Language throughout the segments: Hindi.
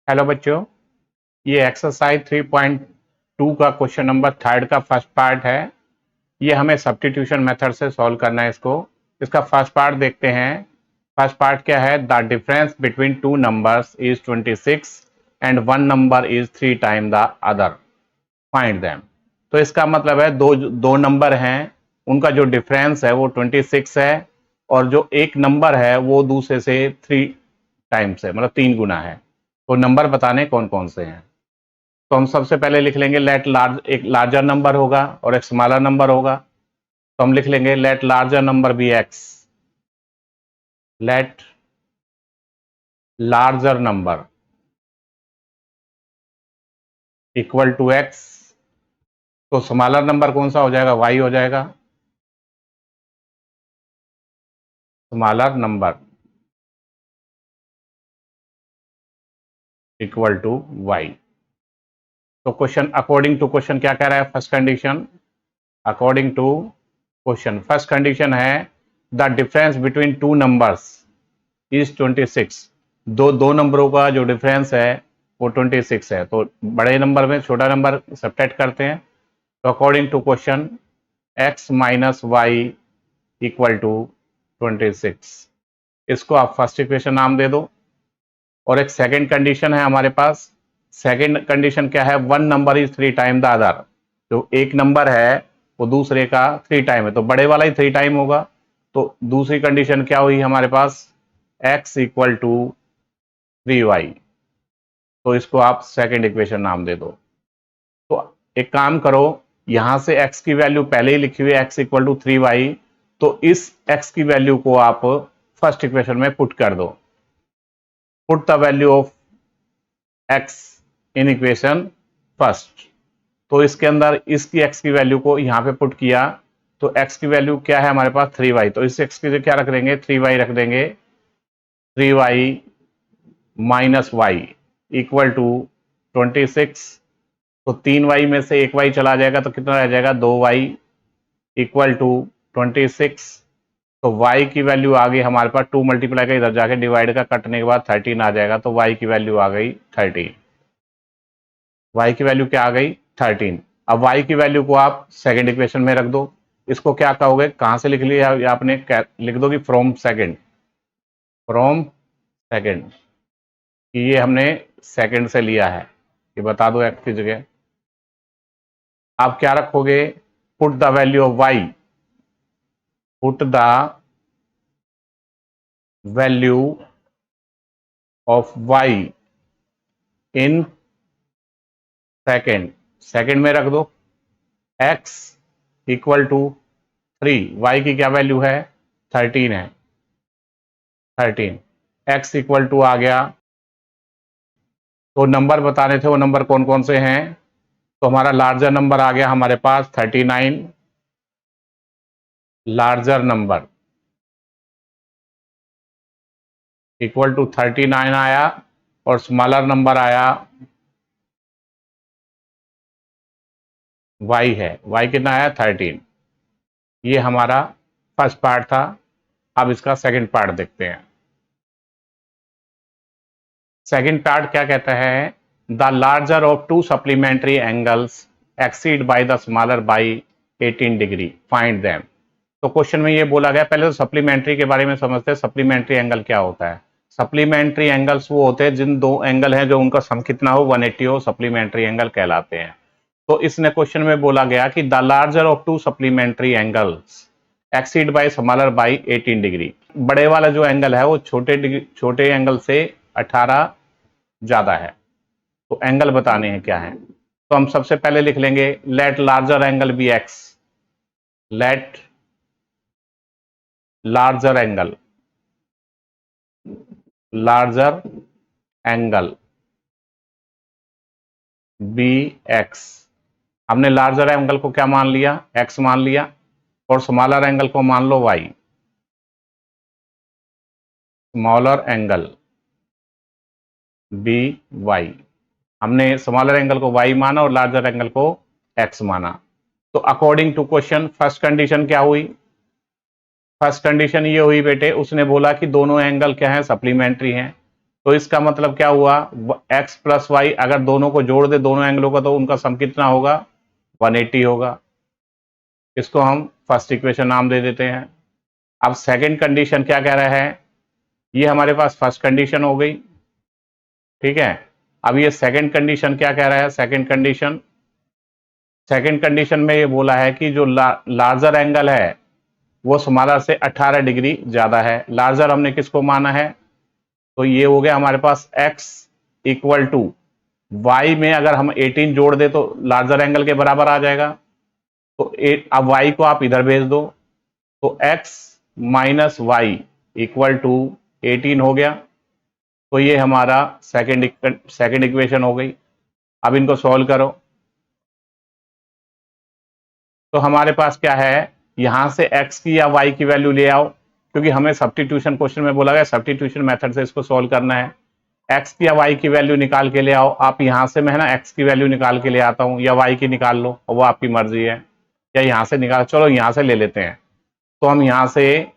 हेलो बच्चों, ये एक्सरसाइज 3.2 का क्वेश्चन नंबर थर्ड का फर्स्ट पार्ट है। ये हमें सब्स्टिट्यूशन मेथड से सॉल्व करना है इसको। इसका फर्स्ट पार्ट देखते हैं। फर्स्ट पार्ट क्या है? The difference between two numbers is 26 and one number is 3 time the other, find them. तो इसका मतलब है दो दो नंबर हैं, उनका जो डिफरेंस है वो 26 है, और जो एक नंबर है वो दूसरे से 3 टाइम्स है, मतलब 3 गुना है। तो नंबर बताने कौन कौन से हैं। तो हम सबसे पहले लिख लेंगे लेट लार्ज, एक लार्जर नंबर होगा और एक स्मॉलर नंबर होगा। तो हम लिख लेंगे let larger number be x, let larger number equal to x. तो स्मॉलर नंबर कौन सा हो जाएगा? वाई हो जाएगा। Smaller number equal to y. तो क्वेश्चन अकॉर्डिंग टू क्वेश्चन क्या कह रहा है? First condition according to question, first condition है the difference between two numbers is 26। दो नंबरों का जो डिफरेंस है वो 26 है। तो बड़े नंबर में छोटा नंबर सब्ट्रैक्ट करते हैं। तो according to question x minus y equal to 26, इसको आप फर्स्ट इक्वेशन नाम दे दो। और एक सेकंड कंडीशन है हमारे पास। सेकंड कंडीशन क्या है? One number is 3 time the other. जो एक नंबर है वो दूसरे का 3 टाइम है, तो बड़े वाला ही 3 टाइम होगा। तो दूसरी कंडीशन क्या हुई हमारे पास? x equal to 3y। तो इसको आप सेकंड इक्वेशन नाम दे दो। तो एक काम करो, यहां से x की वैल्यू पहले ही लिखी हुई है, x इक्वल टू 3y। तो इस x की वैल्यू को आप फर्स्ट इक्वेशन में पुट कर दो। Put the value of x in equation first. तो इसके अंदर इसकी x की वैल्यू को यहां पे पुट किया। तो x की वैल्यू क्या है हमारे पास? 3y। तो इस x की जगह क्या रख देंगे? 3y रख देंगे। 3y minus y equal to 26। तो 3y में से एक y चला जाएगा तो कितना रह जाएगा? 2y equal to 26। तो y की वैल्यू आ गई हमारे पास, 2 मल्टीप्लाई का इधर जाके डिवाइड का कटने के बाद 13 आ जाएगा। तो y की वैल्यू आ गई 13। y की वैल्यू क्या आ गई? 13। अब y की वैल्यू को आप सेकंड इक्वेशन में रख दो। इसको क्या कहोगे? कहां से लिख लिया आपने? लिख दो कि फ्रॉम सेकंड, फ्रॉम सेकंड, कि ये हमने सेकंड से लिया है। ये बता दो x की जगह। आप क्या रखोगे? Put the value of y, put the value of y in second, second में रख दो। x इक्वल टू 3, y की क्या वैल्यू है? 13 है, 13। x इक्वल टू आ गया। तो नंबर बताने थे, वो नंबर कौन कौन से हैं? तो हमारा लार्जर नंबर आ गया हमारे पास 39, लार्जर नंबर इक्वल टू 39 आया। और स्मॉलर नंबर आया y है, y कितना आया? 13। ये हमारा फर्स्ट पार्ट था। अब इसका सेकंड पार्ट देखते हैं। सेकंड पार्ट क्या कहता है? The larger of two supplementary angles exceed by the smaller by 18 degree, find them. तो क्वेश्चन में ये बोला गया, पहले तो सप्लीमेंट्री के बारे में समझते हैं। सप्लीमेंट्री एंगल क्या होता है? सप्लीमेंट्री एंगल्स वो होते हैं जिन दो एंगल हैं जो उनका सम कितना हो, 180 हो, सप्लीमेंट्री एंगल कहलाते हैं। तो इसने क्वेश्चन में बोला गया कि the larger of two supplementary angles exceed by smaller by 18 degree. बड़े वाला जो एंगल है वो छोटे एंगल से 18 ज्यादा है। तो एंगल बताने हैं क्या है। तो हम सबसे पहले लिख लेंगे let larger angle be x, let larger angle, larger angle be x. हमने लार्जर एंगल को क्या मान लिया? एक्स मान लिया। और स्मॉलर एंगल को मान लो y, smaller angle be y. हमने स्मॉलर एंगल को वाई माना और लार्जर एंगल को एक्स माना। तो according to question first condition क्या हुई? फर्स्ट कंडीशन ये हुई बेटे, उसने बोला कि दोनों एंगल क्या है? सप्लीमेंट्री हैं। तो इसका मतलब क्या हुआ, x प्लस वाई अगर दोनों को जोड़ दे दोनों एंगलों का तो उनका सम कितना होगा, 180 होगा। इसको हम फर्स्ट इक्वेशन नाम दे देते हैं। अब सेकंड कंडीशन क्या कह रहा है, ये हमारे पास फर्स्ट कंडीशन हो गई, ठीक है। अब ये सेकंड कंडीशन क्या कह रहा है, सेकंड कंडीशन में ये बोला है कि जो लार्जर एंगल है वो स्मॉलर से 18 डिग्री ज्यादा है। लार्जर हमने किसको माना है, तो ये हो गया हमारे पास x इक्वल टू वाई में अगर हम 18 जोड़ दे तो लार्जर एंगल के बराबर आ जाएगा। तो अब y को आप इधर भेज दो, तो x minus y equal to 18 हो गया। तो ये हमारा सेकंड इक्वेशन हो गई। अब इनको सॉल्व करो, तो हमारे पास क्या है, यहां से x की या y की वैल्यू ले आओ, क्योंकि हमें सब्स्टिट्यूशन क्वेश्चन में बोला गया सब्स्टिट्यूशन मेथड से इसको सॉल्व करना है। x की या y की वैल्यू निकाल के ले आओ। आप यहां से, मैं ना x की वैल्यू निकाल के ले आता हूं, या y की निकाल लो, वो आपकी मर्जी है, या यहां से निकाल, चलो यहां से ले लेते हैं। तो हम यहां से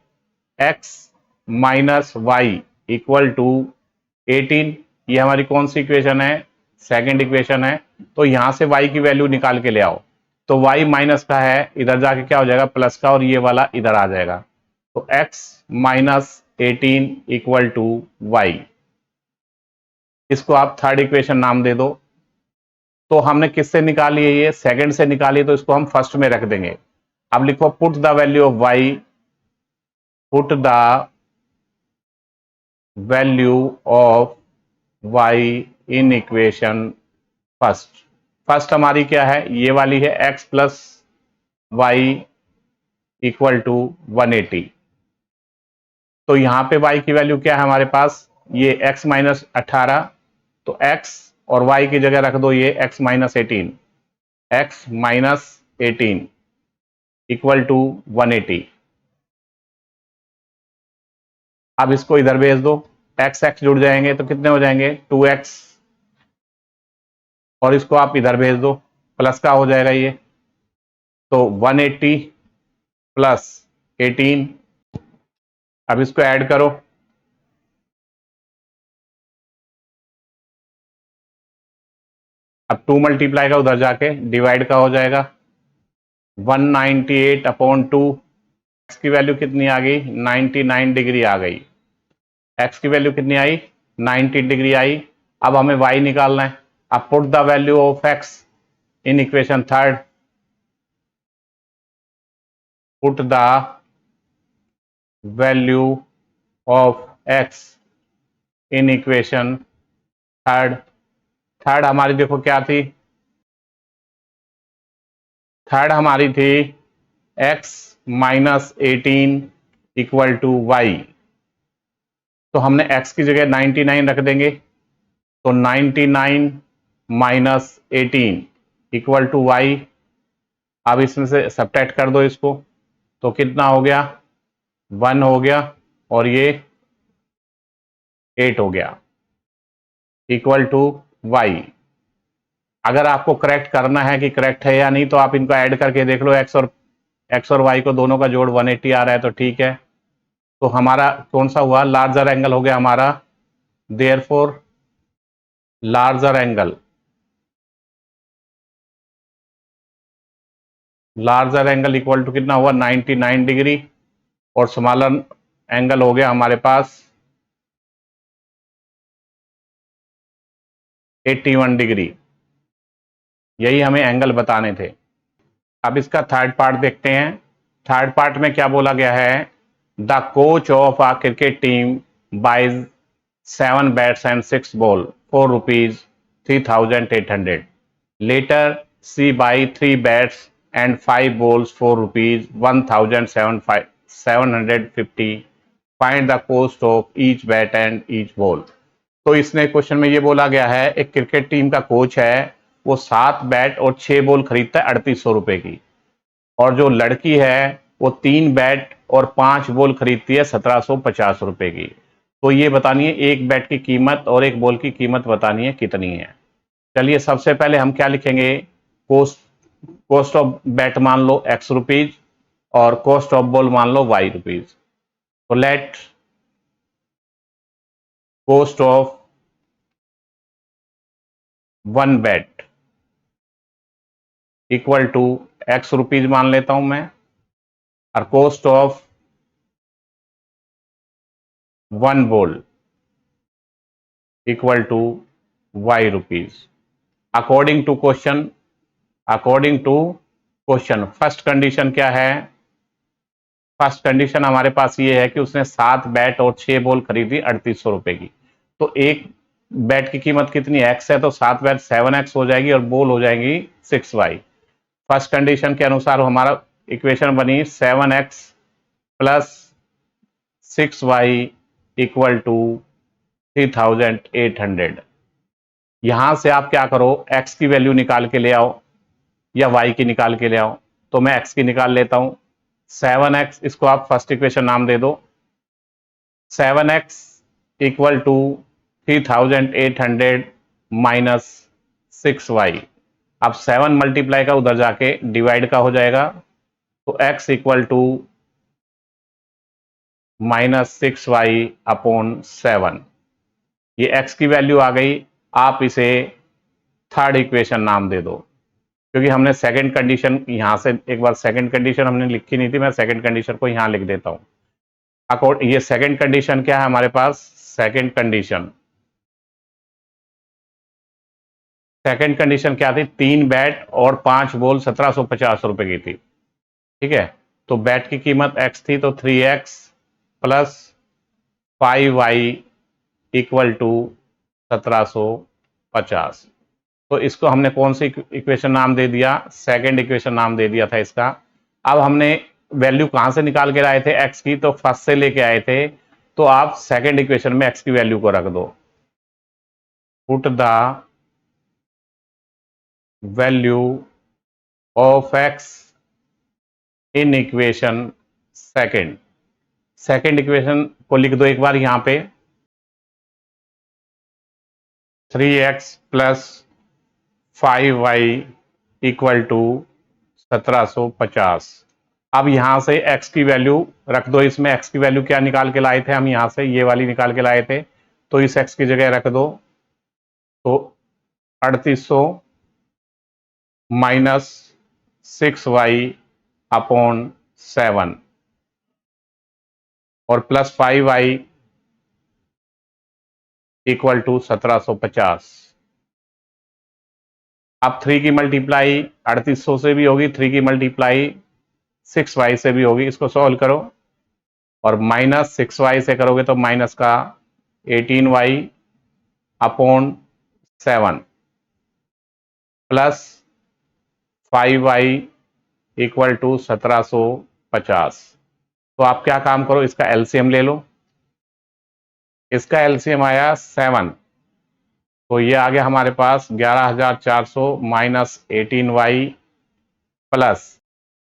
x minus y equal to 18, ये हमारी कौन सी इक्वेशन है, सेकंड इक्वेशन है। तो यहां से y की वैल्यू निकाल के ले आओ, तो y माइनस का है, इधर जाके क्या हो जाएगा प्लस का, और ये वाला इधर आ जाएगा। तो x minus 18 equal to y, इसको आप थर्ड इक्वेशन नाम दे दो। तो हमने किससे निकाली है, ये सेकंड से निकाली, तो इसको हम फर्स्ट में रख देंगे। अब लिखो put the value of y, put the value of y in equation first. First हमारी क्या है, ये वाली है x plus y equal to 180। तो यहां पे y की वैल्यू क्या है हमारे पास, ये x माइनस 18, तो x और y की जगह रख दो ये x minus 18, x minus 18 equal to 180। अब इसको इधर भेज दो, x x जुड़ जाएंगे तो कितने हो जाएंगे 2x, और इसको आप इधर भेज दो, प्लस का हो जाएगा ये, तो 180 प्लस 18। अब इसको ऐड करो, अब 2 मल्टीप्लाई का उधर जाके डिवाइड का हो जाएगा, 198 अपॉन 2। एक्स की वैल्यू कितनी आ गई, 99 डिग्री आ गई। एक्स की वैल्यू कितनी आई, 90 डिग्री आई। अब हमें वाई निकालना है। अब put the value of x in equation third, put the value of x in equation third. Third हमारी देखो क्या थी, थर्ड हमारी थी x minus 18 equal to y. तो हमने x की जगह 99 रख देंगे, तो 99 माइनस 18 इक्वल टू वाई। अब इसमें से सब्ट्रैक्ट कर दो इसको, तो कितना हो गया, 1 हो गया, और ये 8 हो गया, इक्वल टू वाई। अगर आपको करेक्ट करना है कि करेक्ट है या नहीं, तो आप इनको ऐड करके देख लो, एक्स और वाई को दोनों का जोड़ 180 आ रहा है, तो ठीक है। तो हमारा कौन सा हुआ, लार्जर एंगल हो गया हमारा, therefore larger angle, larger angle equal to कितना हुआ 99 डिग्री, और स्मॉलर एंगल हो गया हमारे पास 81 डिग्री। यही हमें एंगल बताने थे। अब इसका थर्ड पार्ट देखते हैं। थर्ड पार्ट में क्या बोला गया है, the coach of a cricket team buys 7 bats and 6 ball for rupees 3800। Later she buy 3 bats and 5 balls for rupees 1750. Find the cost of each bat and each ball. तो इसने क्वेश्चन में ये बोला गया है, एक क्रिकेट टीम का कोच है, वो 7 बैट और 6 बॉल खरीदता है 3800 रुपए की, और जो लड़की है वो 3 बैट और 5 बॉल खरीदती है 1750 रुपए की। तो ये बतानी है एक बैट की कीमत और एक बॉल की कीमत बतानी है कितनी है। चलिए सबसे पहले हम क्या लिखेंगे, कॉस्ट कॉस्ट ऑफ बैट मान लो x रुपीज, और कॉस्ट ऑफ बॉल मान लो y रुपीज। तो let cost of 1 bat equal to x rupees मान लेता हूं मैं, और cost of 1 ball equal to y rupees. According to question first condition क्या है? फर्स्ट कंडीशन हमारे पास ये है कि उसने 7 बैट और 6 बॉल खरीदी 3800 रुपए की। तो एक बैट की कीमत कितनी x है, तो 7 बैट 7x हो जाएगी और बॉल हो जाएगी 6y। फर्स्ट कंडीशन के अनुसार हमारा इक्वेशन बनी 7x plus 6y equal to 3800। यहां से आप क्या करो, x की वैल्यू निकाल के ले आओ या y की निकाल के ले आओ। तो मैं x की निकाल लेता हूं। 7x, इसको आप फर्स्ट इक्वेशन नाम दे दो। 7x equal to 3800 minus 6y। अब 7 मल्टीप्लाई का उधर जाके डिवाइड का हो जाएगा, तो x equal to minus 6y upon 7। ये x की वैल्यू आ गई। आप इसे थर्ड इक्वेशन नाम दे दो, क्योंकि हमने सेकंड कंडीशन यहां से, एक बार सेकंड कंडीशन हमने लिखी नहीं थी, मैं सेकंड कंडीशन को यहां लिख देता हूं। ये सेकंड कंडीशन क्या है हमारे पास? सेकंड कंडीशन क्या थी? 3 बैट और 5 बॉल 1750 रुपए की थी। ठीक है, तो बैट की कीमत x थी, तो 3x plus 5y equal to 1750। तो इसको हमने कौन सी इक्वेशन नाम दे दिया? सेकंड इक्वेशन नाम दे दिया था इसका। अब हमने वैल्यू कहां से निकाल के लाए थे x की? तो फर्स्ट से लेके आए थे, तो आप सेकंड इक्वेशन में x की वैल्यू को रख दो। Put the value of x in equation second equation को लिख दो एक बार यहां पे। 3x plus 5y equal to 1750। अब यहां से x की वैल्यू रख दो इसमें। x की वैल्यू क्या निकाल के लाए थे हम? यहां से ये वाली निकाल के लाए थे, तो इस x की जगह रख दो। तो 3800 माइनस 6y अपॉन 7 और प्लस 5y इक्वल टू 1750। अब 3 की मल्टीप्लाई 3800 से भी होगी, 3 की मल्टीप्लाई 6y से भी होगी। इसको सॉल्व करो, और माइनस 6y से करोगे तो माइनस का 18y upon 7 plus 5y equal to 1750। तो आप क्या काम करो, इसका एलसीएम ले लो। इसका एलसीएम आया 7, तो ये आ गया हमारे पास 11400 minus 18y plus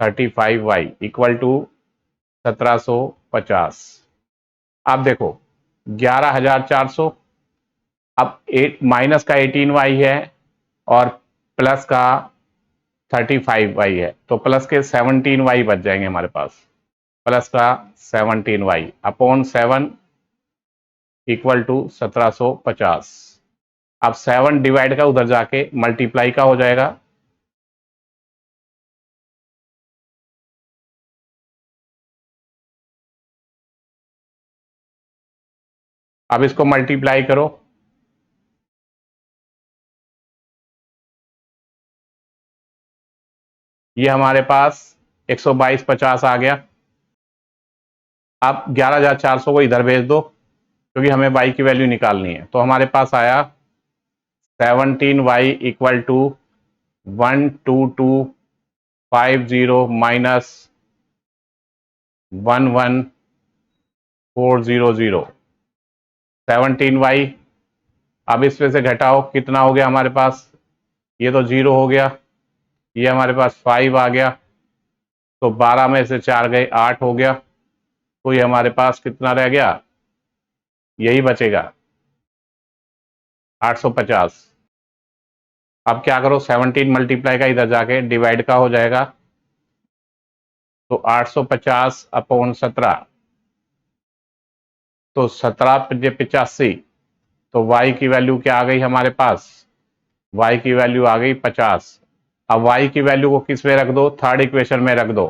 35y equal to 1750। अब देखो 11400, अब 8 माइनस का 18y है और प्लस का 35y है, तो प्लस के 17y बच जाएंगे हमारे पास। प्लस का 17y अपॉन 7 इक्वल टू 1750। अब 7 डिवाइड का उधर जाके मल्टीप्लाई का हो जाएगा, अब इसको मल्टीप्लाई करो। ये हमारे पास 12250 आ गया। अब 11400 को इधर भेज दो, क्योंकि हमें y की वैल्यू निकालनी है। तो हमारे पास आया 17y equal to 12250 minus 11400। 17y, अब इसमें से घटाओ, कितना हो गया हमारे पास? ये तो 0 हो गया, ये हमारे पास 5 आ गया, तो 12 में से 4 गए 8 हो गया, तो ये हमारे पास कितना रह गया? यही बचेगा 850। अब क्या करो, 17 मल्टीप्लाई का इधर जाके डिवाइड का हो जाएगा, तो 850 अपॉन 17, तो 17 85। तो y की वैल्यू क्या आ गई हमारे पास? y की वैल्यू आ गई 50। अब y की वैल्यू को किस में रख दो, थर्ड इक्वेशन में रख दो।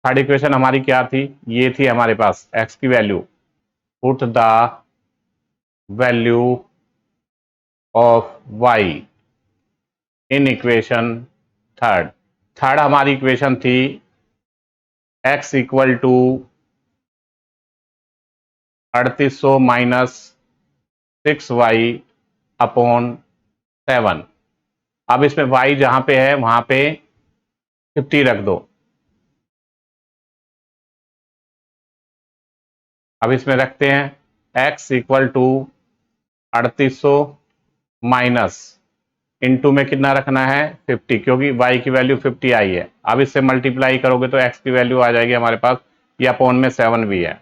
थर्ड इक्वेशन हमारी क्या थी, ये थी हमारे पास x की value, put the value of y in equation third. Third हमारी इक्वेशन थी x equal to 3800 minus 6y upon 7। अब इसमें y जहां पे है वहां पे 50 रख दो। अब इसमें रखते हैं x equal to 3800 minus into में कितना रखना है 50, क्योंकि y की वैल्यू 50 आई है। अब इससे मल्टीप्लाई करोगे तो x की वैल्यू आ जाएगी हमारे पास, ये अपॉन में 7 भी है।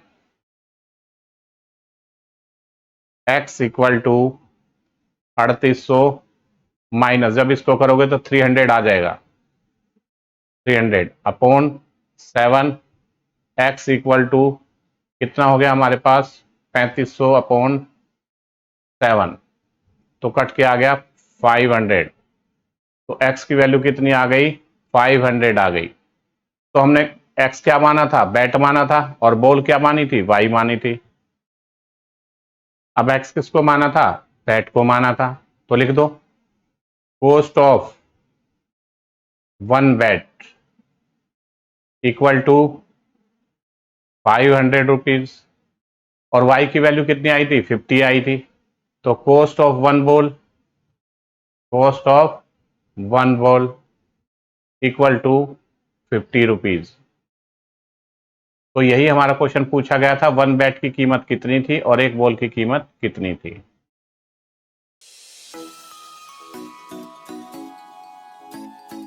x इक्वल टू 3800 माइनस, जब इसको करोगे तो 300 आ जाएगा, 300 अपॉन 7। x इक्वल टू कितना हो गया हमारे पास 3500 अपॉन 7, तो कट के आ गया 500। तो x की वैल्यू कितनी आ गई, 500 आ गई। तो हमने x क्या माना था, बैट माना था, और बॉल क्या मानी थी, y मानी थी। अब x किसको माना था, बैट को माना था। तो लिख दो cost of one bat equal to 500 rupees, और y की वैल्यू कितनी आई थी, 50 आई थी। तो cost of one ball, cost of one ball equal to 50 rupees. तो यही हमारा क्वेश्चन पूछा गया था, वन बैट की कीमत कितनी थी और एक बॉल की कीमत कितनी थी।